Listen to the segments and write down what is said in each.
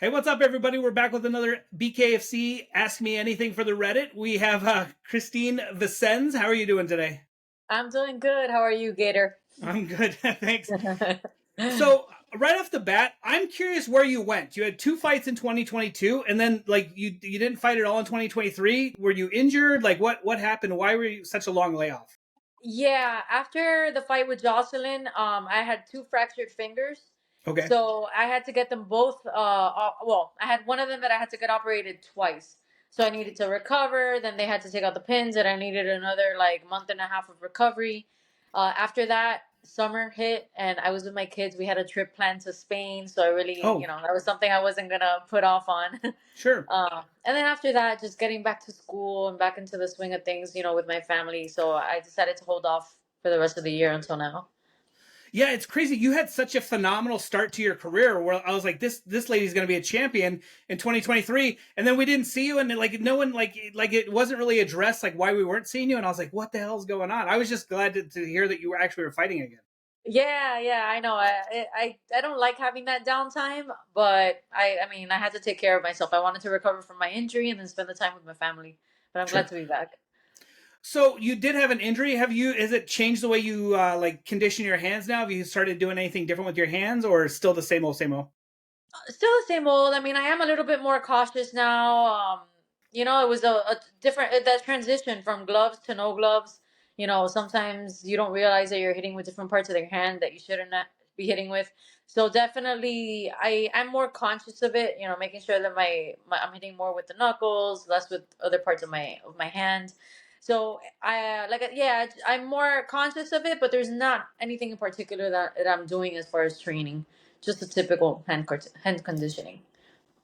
Hey, what's up, everybody? We're back with another BKFC Ask Me Anything for the Reddit. We have Christine Vicens. How are you doing today? I'm doing good. How are you, Gator? I'm good, thanks. So, right off the bat, I'm curious where you went. You had two fights in 2022, and then like you didn't fight at all in 2023. Were you injured? Like what happened? Why were you such a long layoff? Yeah, after the fight with Jocelyn, I had two fractured fingers. Okay. So I had to get them both well, I had one of them that I had to get operated twice. So I needed to recover, then they had to take out the pins and I needed another like month and a half of recovery. After that, summer hit and I was with my kids. We had a trip planned to Spain, so I really, Oh, that was something I wasn't going to put off on. sure. And then after that, just getting back to school and back into the swing of things, with my family. So I decided to hold off for the rest of the year until now. Yeah, it's crazy. You had such a phenomenal start to your career where I was like, this lady's going to be a champion in 2023, and then we didn't see you, and like no one like it wasn't really addressed like why we weren't seeing you, and I was like, what the hell's going on? I was just glad to hear that you were actually fighting again. Yeah, yeah, I know. I don't like having that downtime, but I mean, I had to take care of myself. I wanted to recover from my injury and then spend the time with my family. But I'm glad Sure. to be back. So you did have an injury. Have you? Has it changed the way you like condition your hands now? Have you started doing anything different with your hands, or still the same old, same old? Still the same old. I mean, I am a little bit more cautious now. It was a different that transition from gloves to no gloves. Sometimes you don't realize that you're hitting with different parts of your hand that you shouldn't be hitting with. So definitely, I'm more conscious of it. Making sure that I'm hitting more with the knuckles, less with other parts of my hand. So I'm more conscious of it, but there's not anything in particular that I'm doing as far as training. Just a typical hand conditioning.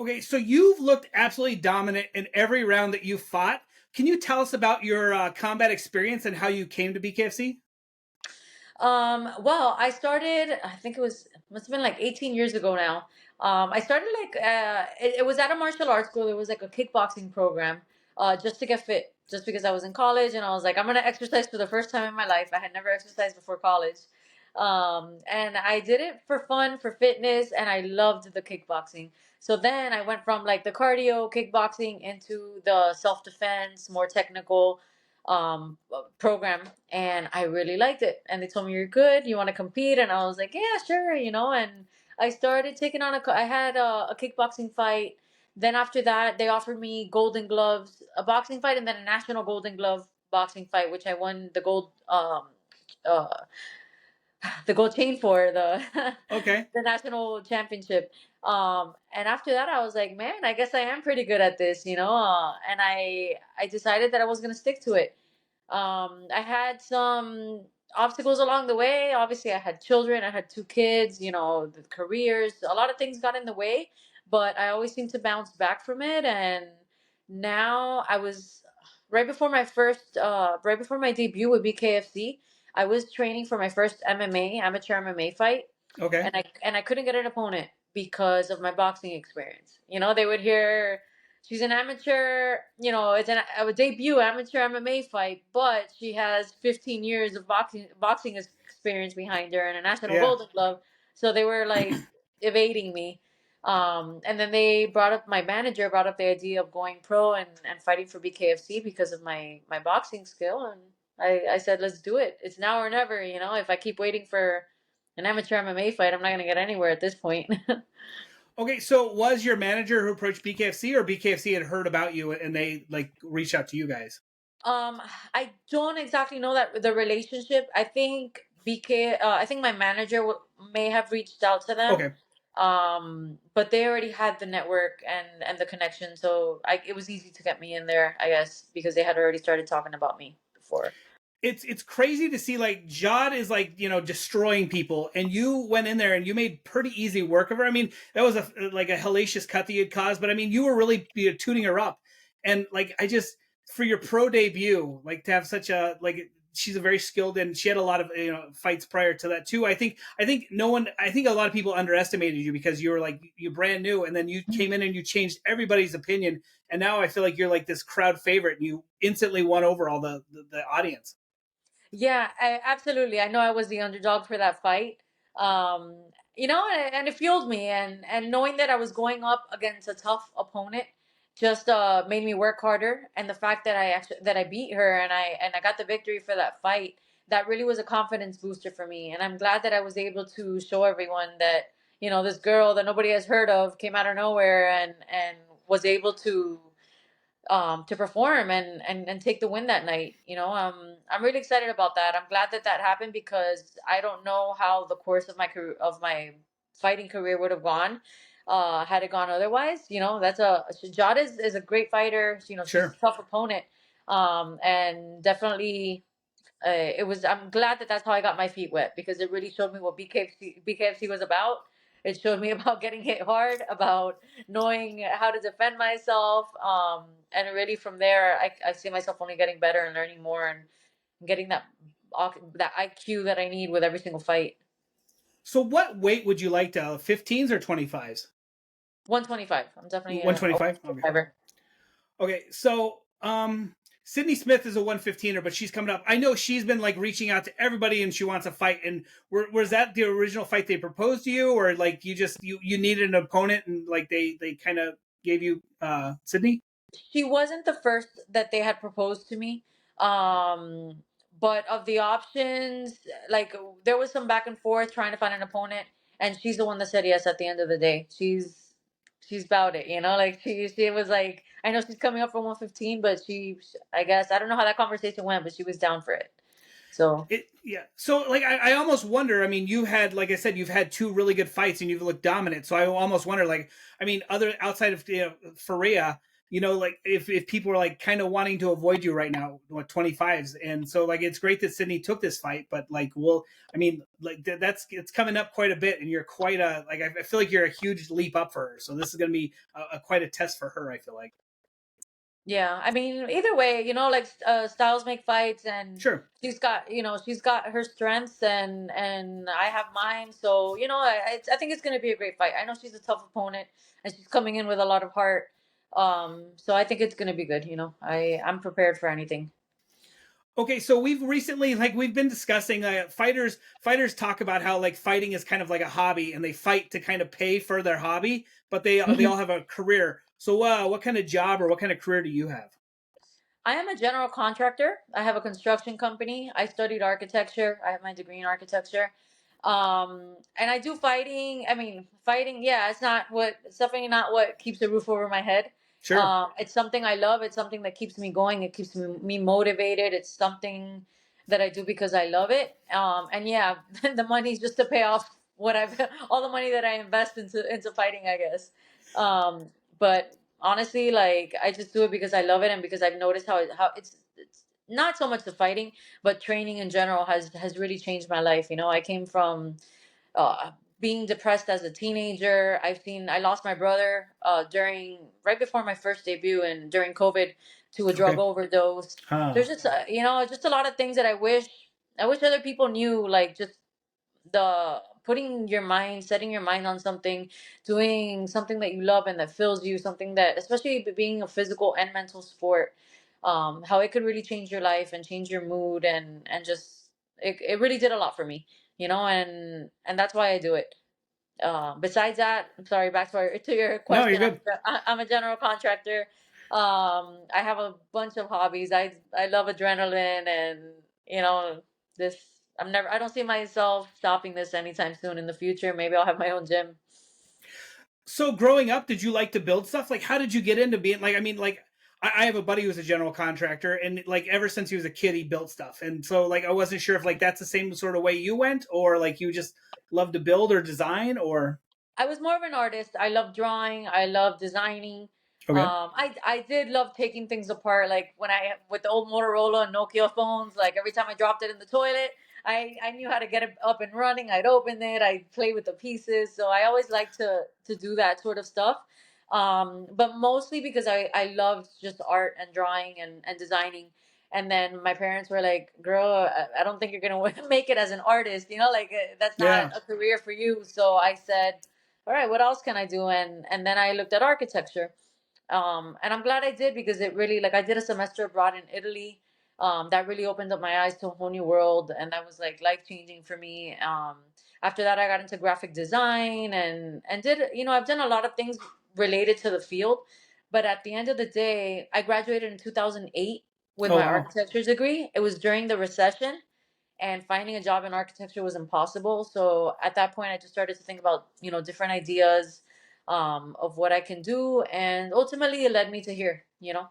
Okay, so you've looked absolutely dominant in every round that you fought. Can you tell us about your combat experience and how you came to BKFC? Well, I started, I think must have been like 18 years ago now. I started it was at a martial arts school. It was like a kickboxing program, just to get fit, just because I was in college and I was like, I'm going to exercise for the first time in my life. I had never exercised before college. And I did it for fun, for fitness, and I loved the kickboxing. So then I went from like the cardio kickboxing into the self defense, more technical program, and I really liked it. And they told me, you're good, you want to compete? And I was like, yeah, sure, and I started taking on I had a kickboxing fight. Then after that, they offered me golden gloves, a boxing fight, and then a national golden glove boxing fight, which I won uh, the gold chain for the Okay. the national championship. And after that, I was like, man, I guess I am pretty good at this, and I decided that I was gonna stick to it. I had some obstacles along the way. Obviously, I had children. I had two kids. The careers. A lot of things got in the way, but I always seemed to bounce back from it. And now I was right before my debut with BKFC. I was training for my first amateur MMA fight, Okay. and I couldn't get an opponent because of my boxing experience. They would hear she's an amateur, it's a debut amateur MMA fight, but she has 15 years of boxing experience behind her and a national Yeah. golden glove. So they were like evading me. And then my manager brought up the idea of going pro and fighting for BKFC because of my boxing skill. And I said, let's do it. It's now or never. If I keep waiting for an amateur MMA fight, I'm not going to get anywhere at this point. Okay, so was your manager who approached BKFC, or BKFC had heard about you and they like reached out to you guys? Um, I don't exactly know that the relationship. I think my manager may have reached out to them. Okay. But they already had the network and the connection, so it was easy to get me in there, I guess, because they had already started talking about me before. It's crazy to see like Jade is like destroying people, and you went in there and you made pretty easy work of her. I mean, that was a hellacious cut that you had caused, but I mean, you were really tuning her up, and like I just for your pro debut, like to have such a like she's a very skilled, and she had a lot of fights prior to that too. I think no one I think a lot of people underestimated you because you were like you brand new, and then you came in and you changed everybody's opinion, and now I feel like you're like this crowd favorite, and you instantly won over all the audience. Yeah, absolutely. I know I was the underdog for that fight. Um, and it fueled me, and knowing that I was going up against a tough opponent just made me work harder. And the fact that I beat her, and I got the victory for that fight, that really was a confidence booster for me. And I'm glad that I was able to show everyone that, this girl that nobody has heard of came out of nowhere and was able to perform and take the win that night. I'm really excited about that. I'm glad that that happened, because I don't know how the course of my career, of my fighting career, would have gone had it gone otherwise. That's Jade is a great fighter. She's Sure. a tough opponent. And definitely, I'm glad that that's how I got my feet wet, because it really showed me what BKFC was about. It showed me about getting hit hard, about knowing how to defend myself. And really from there, I see myself only getting better and learning more, and getting that IQ that I need with every single fight. So what weight would you like to 15s or 25s? 125. I'm definitely a 125? Okay. 125er. Okay, so Sydney Smith is a 115er, but she's coming up. I know she's been like reaching out to everybody and she wants a fight. And was that the original fight they proposed to you, or like you needed an opponent and like they kind of gave you Sydney? She wasn't the first that they had proposed to me. Um, but of the options, like, there was some back and forth trying to find an opponent, and she's the one that said yes at the end of the day. She's about it, like, she was like, I know she's coming up from 115, but I guess, I don't know how that conversation went, but she was down for it. So Yeah. So like I almost wonder. I mean, you had, like I said, you've had two really good fights and you've looked dominant. So I almost wonder, like, I mean, other outside of Faria, like if people are like kind of wanting to avoid you right now, 25s, and so like it's great that Sydney took this fight, but like, well, I mean, like that's it's coming up quite a bit, and you're quite a like I feel like you're a huge leap up for her. So this is going to be a quite a test for her. I feel like. yeah, I mean, either way, like, styles make fights, and Sure. she's got her strengths, and I have mine. So, I think it's going to be a great fight. I know she's a tough opponent, and she's coming in with a lot of heart. So I think it's going to be good. I'm prepared for anything. Okay, so we've recently, like, we've been discussing fighters talk about how like fighting is kind of like a hobby, and they fight to kind of pay for their hobby, but they all have a career. So what kind of job or what kind of career do you have? I am a general contractor. I have a construction company. I studied architecture. I have my degree in architecture. And I do fighting. I mean, fighting, yeah, it's definitely not what keeps a roof over my head. Sure. It's something I love. It's something that keeps me going. It keeps me motivated. It's something that I do because I love it. And yeah, the money's just to pay off all the money that I invest into fighting, I guess. But honestly, like, I just do it because I love it, and because I've noticed how it's not so much the fighting, but training in general has really changed my life. I came from uh, being depressed as a teenager. I lost my brother during right before my first debut, and during COVID, to a drug Okay. overdose. There's just just a lot of things that I wish other people knew, like, just the putting your mind setting your mind on something, doing something that you love and that fills you, something that, especially being a physical and mental sport, how it could really change your life and change your mood, and just it really did a lot for me, and that's why I do it. Besides that, I'm sorry, back to your No, you're question. good. I'm a general contractor. I have a bunch of hobbies. I love adrenaline, and this. I don't see myself stopping this anytime soon in the future. Maybe I'll have my own gym. So growing up, did you like to build stuff? Like, how did you get into being like? I mean, like, I have a buddy who's a general contractor, and like ever since he was a kid, he built stuff. And so, like, I wasn't sure if like that's the same sort of way you went, or like you just love to build or design, or I was more of an artist. I love drawing. I love designing. okay, I did love taking things apart. Like, when with the old Motorola and Nokia phones, like, every time I dropped it in the toilet, I knew how to get it up and running. I'd open it. I'd play with the pieces. So I always like to do that sort of stuff. But mostly because I loved just art and drawing and designing. And then my parents were like, "Girl, I don't think you're gonna make it as an artist. Like, that's not yeah. a career for you." So I said, all right, what else can I do? And then I looked at architecture. And I'm glad I did, because it really, like, I did a semester abroad in Italy. That really opened up my eyes to a whole new world, and that was like life changing for me. After that, I got into graphic design and did, I've done a lot of things related to the field. But at the end of the day, I graduated in 2008 with Oh my wow. architecture degree. It was during the recession, and finding a job in architecture was impossible. So at that point, I just started to think about, different ideas, of what I can do. And ultimately, it led me to here,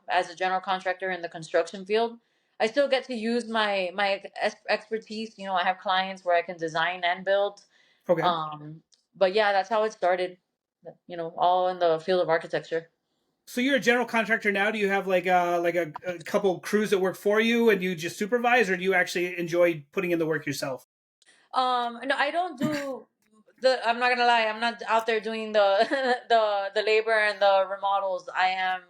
as a general contractor in the construction field. I still get to use my expertise. I have clients where I can design and build. Okay. Um, but yeah, that's how it started, all in the field of architecture. So you're a general contractor now. Do you have like a couple crews that work for you and you just supervise, or do you actually enjoy putting in the work yourself? No, I don't do the. I'm not gonna lie. I'm not out there doing the the labor and the remodels. I am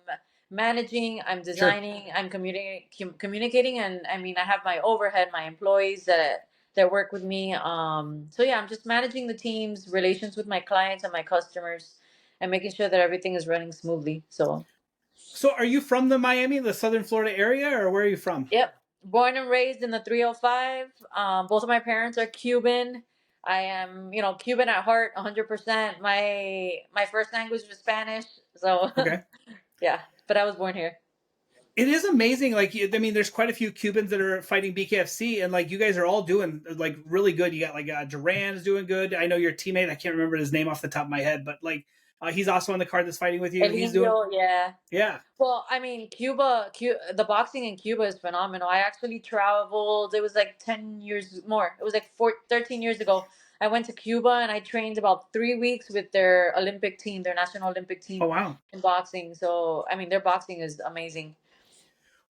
managing. I'm Sure. designing. I'm communicating, and I mean, I have my overhead, my employees that work with me. So yeah, I'm just managing the teams, relations with my clients and my customers, and making sure that everything is running smoothly. So So are you from the Miami, the Southern Florida area, or where are you from? yep. Born and raised in the 305. Both of my parents are Cuban. I am, Cuban at heart, 100%. My first language was Spanish. So, Okay. yeah, but I was born here. It is amazing. Like, I mean, there's quite a few Cubans that are fighting BKFC, and like you guys are all doing like really good. You got like Duran is doing good. I know your teammate. I can't remember his name off the top of my head, but like he's also on the card that's fighting with you. He's doing, Eligio, yeah. yeah. Well, I mean, the boxing in Cuba is phenomenal. I actually traveled, it was like 10 years more. It was like 13 years ago. I went to Cuba and I trained about 3 weeks with their Olympic team, their national Olympic Oh team wow. in boxing. So, I mean, their boxing is amazing.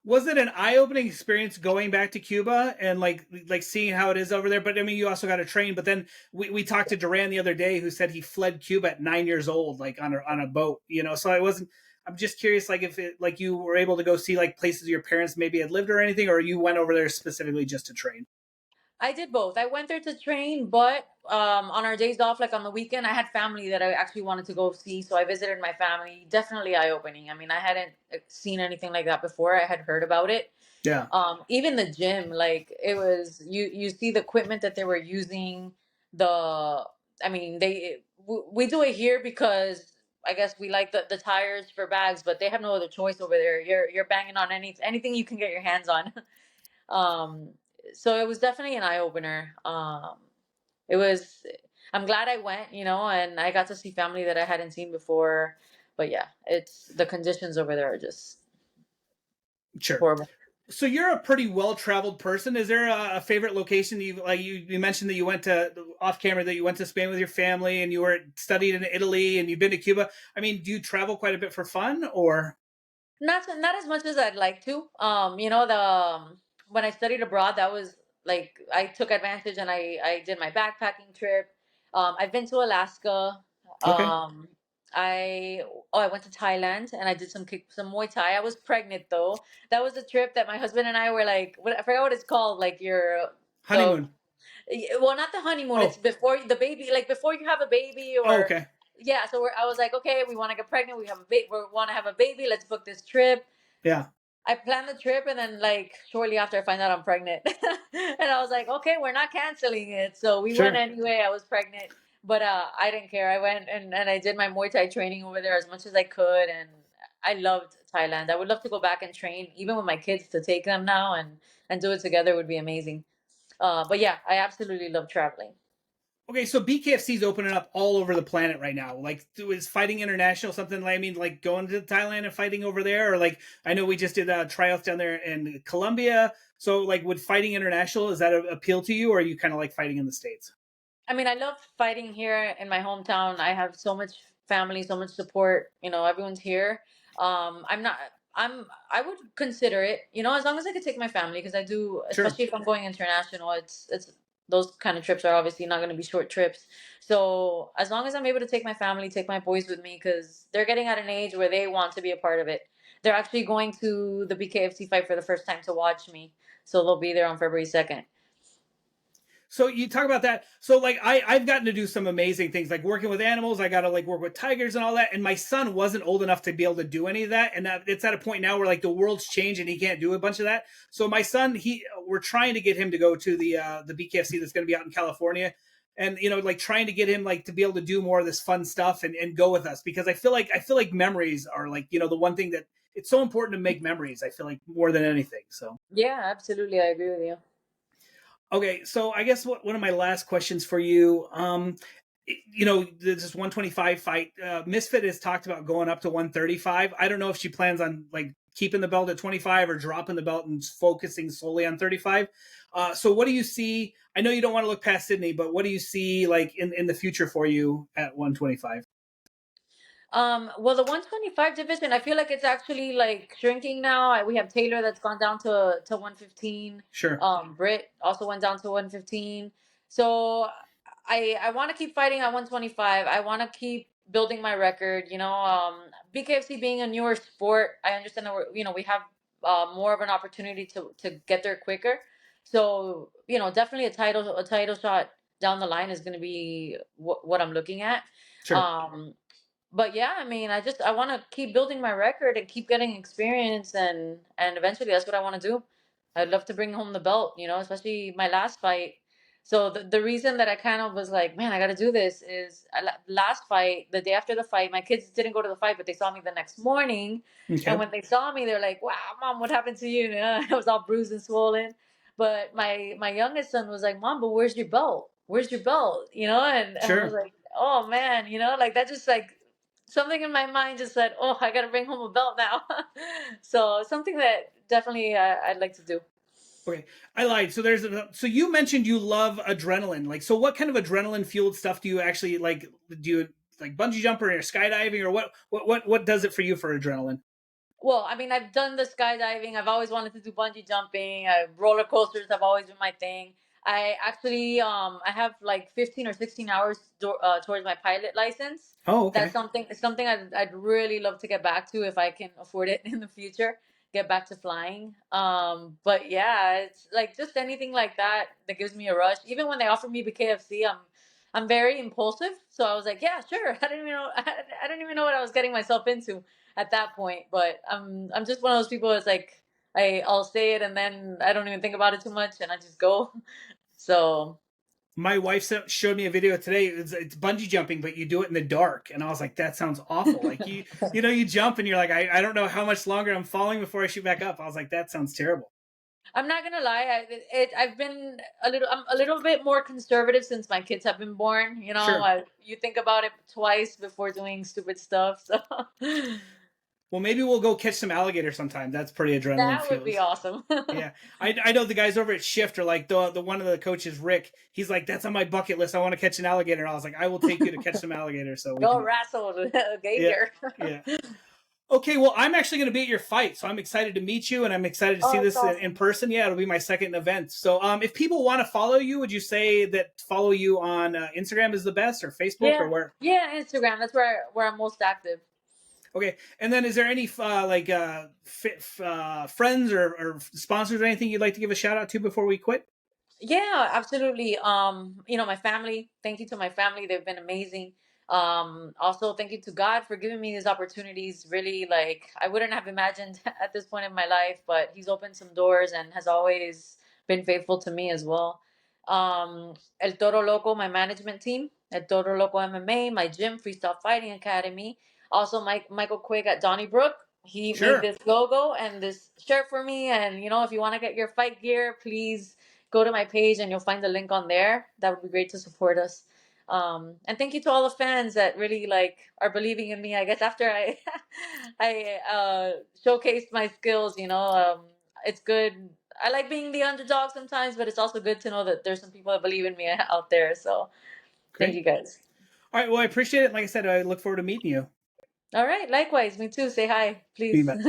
Was it an eye-opening experience going back to Cuba and like seeing how it is over there? But I mean, you also got to train. But then we talked to Duran the other day, who said he fled Cuba at 9 years old, like on a boat. So I wasn't. I'm just curious, like if it, like you were able to go see like places your parents maybe had lived or anything, or you went over there specifically just to train. I did both. I went there to train, but on our days off, like on the weekend, I had family that I actually wanted to go see. So I visited my family. Definitely eye opening. I mean, I hadn't seen anything like that before. I had heard about it. Yeah. Even the gym, like it was, you see the equipment that they were using. The, I mean, we do it here because I guess we like the tires for bags, but they have no other choice over there. You're banging on anything you can get your hands on. Um, so it was definitely an eye opener. It was. I'm glad I went, and I got to see family that I hadn't seen before. But yeah, it's the conditions over there are just Sure. horrible. So you're a pretty well-traveled person. Is there a favorite location you like? You mentioned that you went to off camera that you went to Spain with your family and you were studied in Italy and you've been to Cuba. I mean, do you travel quite a bit for fun or? Not as much as I'd like to. When I studied abroad, that was like I took advantage and I did my backpacking trip. I've been to Alaska. Okay. Um, I went to Thailand and I did some Muay Thai. I was pregnant though. That was a trip that my husband and I were like, I forgot what it's called. Like the Honeymoon. well, not the honeymoon. It's Oh. before the baby, like before you have a baby, Oh, or okay. yeah. So I was like, okay, we want to get pregnant. We want to have a baby. Let's book this trip. Yeah. I planned the trip, and then like shortly after, I find out I'm pregnant, and I was like, okay, we're not canceling it. So we went Sure. anyway. I was pregnant, but I didn't care. I went and I did my Muay Thai training over there as much as I could, and I loved Thailand. I would love to go back and train, even with my kids, to take them now and do it together would be amazing. But yeah, I absolutely love traveling. Okay, so BKFC is opening up all over the planet right now. Like, is Fighting International something? I mean, like going to Thailand and fighting over there, or like I know we just did tryouts down there in Colombia. So, like, would Fighting International is that appeal to you, or are you kind of like fighting in the states? I mean, I love fighting here in my hometown. I have so much family, so much support. Everyone's here. I'm not. I would consider it. As long as I could take my family, because I do, Sure. especially if I'm going international. It's those kind of trips are obviously not going to be short trips. So as long as I'm able to take my family, take my boys with me, because they're getting at an age where they want to be a part of it. They're actually going to the BKFC fight for the first time to watch me. So they'll be there on February 2nd. So you talk about that. So like I've gotten to do some amazing things like working with animals. I got to like work with tigers and all that. And my son wasn't old enough to be able to do any of that. And it's at a point now where like the world's changed and he can't do a bunch of that. So my son, we're trying to get him to go to the BKFC that's going to be out in California. and like trying to get him like to be able to do more of this fun stuff and go with us, because I feel like memories are like the one thing that it's so important to make memories. I feel like more than anything. So Yeah, absolutely. I agree with you. okay, so I guess one of my last questions for you, this 125 fight, Misfit has talked about going up to 135. I don't know if she plans on like keeping the belt at 25 or dropping the belt and focusing solely on 35. So what do you see? I know you don't want to look past Sydney, but what do you see like in the future for you at 125? Well, the 125 division, I feel like it's actually like shrinking now. We have Taylor that's gone down to 115. Sure. Britt also went down to 115. So I want to keep fighting at 125. I want to keep building my record. BKFC being a newer sport, I understand that we have more of an opportunity to get there quicker. So definitely a title shot down the line is going to be what I'm looking at. Sure. But yeah, I mean, I want to keep building my record and keep getting experience, and eventually that's what I want to do. I'd love to bring home the belt, especially my last fight. So the reason that I kind of was like, man, I got to do this is last fight, the day after the fight, my kids didn't go to the fight, but they saw me the next morning, and Okay. when they saw me, they're like, "Wow, mom, what happened to you?" I was all bruised and swollen. But my youngest son was like, "Mom, but where's your belt? Where's your belt?" And I was Sure. like, "Oh man, like that just like something in my mind just said, "Oh, I got to bring home a belt now." So something that definitely I'd like to do. Okay, I lied. So you mentioned you love adrenaline. Like, so what kind of adrenaline fueled stuff do you actually like? Do you like bungee jumper or skydiving, or what does it for you for adrenaline? Well, I mean, I've done the skydiving. I've always wanted to do bungee jumping. Roller coasters have always been my thing. I actually, I have like 15 or 16 hours towards my pilot license. Oh, That's okay. something I'd really love to get back to if I can afford it in the future. Get back to flying. But yeah, it's like just anything like that that gives me a rush. Even when they offered me the KFC, I'm very impulsive. So I was like, yeah, sure. I didn't even know. I didn't even know what I was getting myself into at that point. But I'm just one of those people that's like I'll say it and then I don't even think about it too much and I just go. So My wife showed me a video today. It's bungee jumping, but you do it in the dark, and I was like, that sounds awful. Like you jump and you're like, I don't know how much longer I'm falling before I shoot back up. I was like, that sounds terrible. I'm not gonna lie. I've been I'm a little bit more conservative since my kids have been born. Sure. You think about it twice before doing stupid stuff. So Well, maybe we'll go catch some alligator sometime. That's pretty adrenaline that would fueled. be awesome. Yeah, I know the guys over at Shift are like the one of the coaches, Rick. He's like, that's on my bucket list. I want to catch an alligator. And I was like, I will take you to catch some alligator, so we Go can. wrestle a Yeah, gator. yeah. Okay, well, I'm actually going to be at your fight, so I'm excited to meet you, and I'm excited to see Oh, it's this in awesome. person. Yeah, it'll be my second event. So, if people want to follow you, would you say that follow you on Instagram is the best, or Facebook, or Yeah, where? yeah. Instagram. That's where I'm most active. Okay, and then is there any friends or sponsors or anything you'd like to give a shout out to before we quit? Yeah, absolutely. My family, thank you to my family. They've been amazing. Also thank you to God for giving me these opportunities. Really, like I wouldn't have imagined at this point in my life, but he's opened some doors and has always been faithful to me as well. El Toro Loco, my management team, El Toro Loco MMA, my gym, Freestyle Fighting Academy. Also Michael Quigg at Donnybrook. He made Sure. this logo and this shirt for me. And if you want to get your fight gear, please go to my page and you'll find the link on there. That would be great to support us. And thank you to all the fans that really like are believing in me. I guess after I I showcased my skills, it's good. I like being the underdog sometimes, but it's also good to know that there's some people that believe in me out there. So thank Great. you guys. All right. Well, I appreciate it. Like I said, I look forward to meeting you. All right, likewise, me too. Say hi, You please. bet.